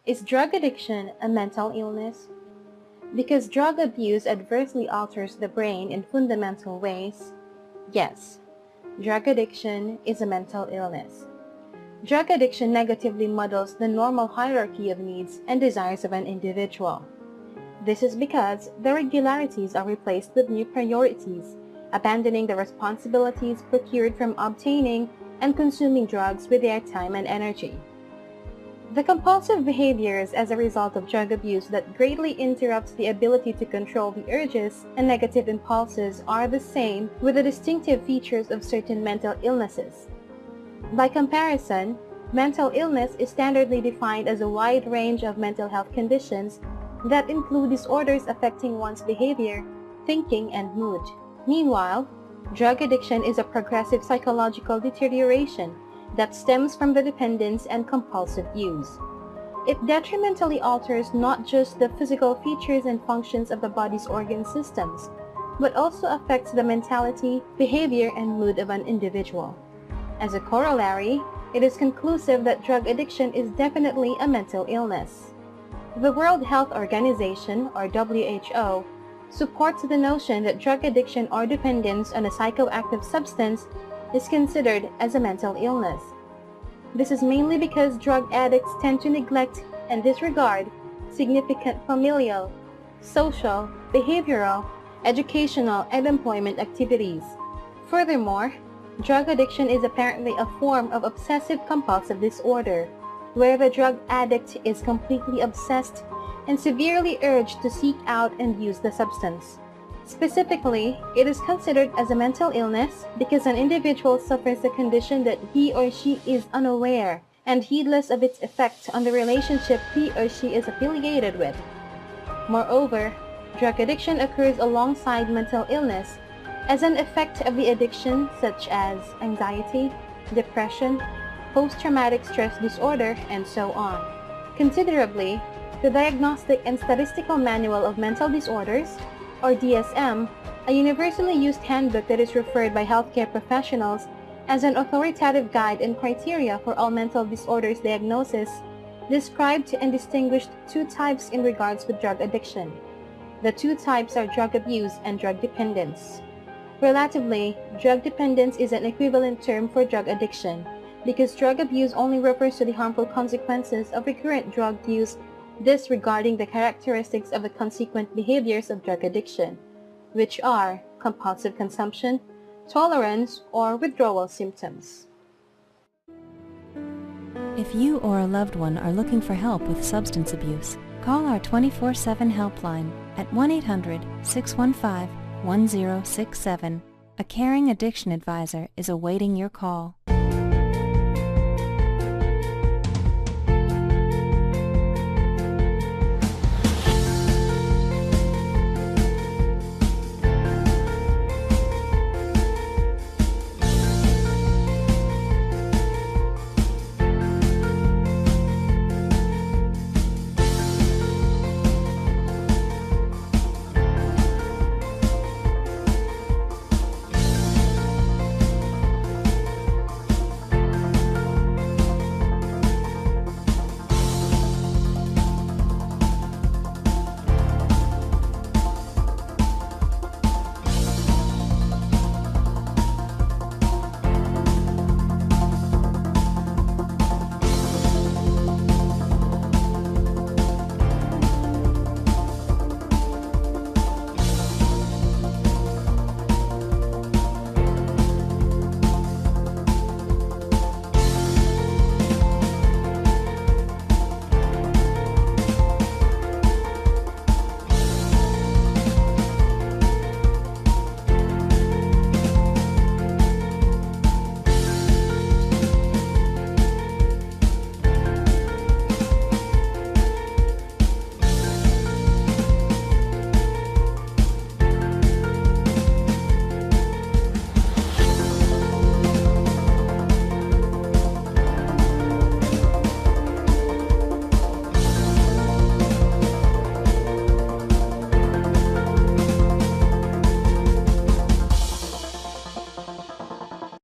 Is drug addiction a mental illness? Because drug abuse adversely alters the brain in fundamental ways, yes, drug addiction is a mental illness. Drug addiction negatively muddles the normal hierarchy of needs and desires of an individual. This is because the regularities are replaced with new priorities, abandoning the responsibilities procured from obtaining and consuming drugs with their time and energy. The compulsive behaviors as a result of drug abuse that greatly interrupts the ability to control the urges and negative impulses are the same with the distinctive features of certain mental illnesses. By comparison, mental illness is standardly defined as a wide range of mental health conditions that include disorders affecting one's behavior, thinking, and mood. Meanwhile, drug addiction is a progressive psychological deterioration that stems from the dependence and compulsive use. It detrimentally alters not just the physical features and functions of the body's organ systems, but also affects the mentality, behavior, and mood of an individual. As a corollary, it is conclusive that drug addiction is definitely a mental illness. The World Health Organization, or WHO, supports the notion that drug addiction or dependence on a psychoactive substance is considered as a mental illness. This is mainly because drug addicts tend to neglect and disregard significant familial, social, behavioral, educational, and employment activities. Furthermore, drug addiction is apparently a form of obsessive-compulsive disorder, where the drug addict is completely obsessed and severely urged to seek out and use the substance. Specifically, it is considered as a mental illness because an individual suffers a condition that he or she is unaware and heedless of its effect on the relationship he or she is affiliated with. Moreover, drug addiction occurs alongside mental illness as an effect of the addiction such as anxiety, depression, post-traumatic stress disorder, and so on. Considerably, the Diagnostic and Statistical Manual of Mental Disorders, or DSM, a universally used handbook that is referred by healthcare professionals as an authoritative guide and criteria for all mental disorders diagnosis, described and distinguished two types in regards with drug addiction. The two types are drug abuse and drug dependence. Relatively, drug dependence is an equivalent term for drug addiction because drug abuse only refers to the harmful consequences of recurrent drug use, disregarding the characteristics of the consequent behaviors of drug addiction, which are compulsive consumption, tolerance, or withdrawal symptoms. If you or a loved one are looking for help with substance abuse, call our 24/7 helpline at 1-800-615-1067. A caring addiction advisor is awaiting your call.